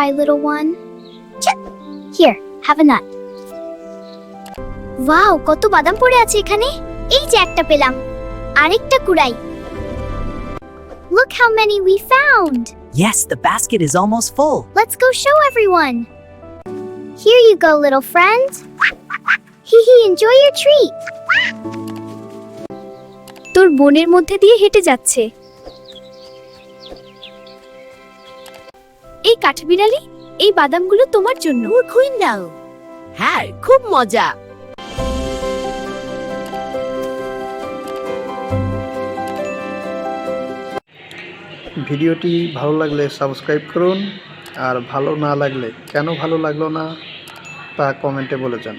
try, little one? Here, have a nut. Wow, কত বাদাম পড়ে আছে এখানে। এই যে একটা পেলাম। আরেকটা কুড়াই। Look how many we found. Yes, the basket is almost full. Let's go show everyone. Here you go, little friend. Enjoy your treat. তোর বনের মধ্যে দিয়ে হেঁটে যাচ্ছে। এই কাঠবিড়ালি, এই বাদামগুলো তোমার জন্য। কুইন্ডাল, হ্যাঁ খুব মজা। ভিডিওটি ভালো লাগলে সাবস্ক্রাইব করুন, আর ভালো না লাগলে কেন ভালো লাগলো না তা কমেন্টে বলে যান।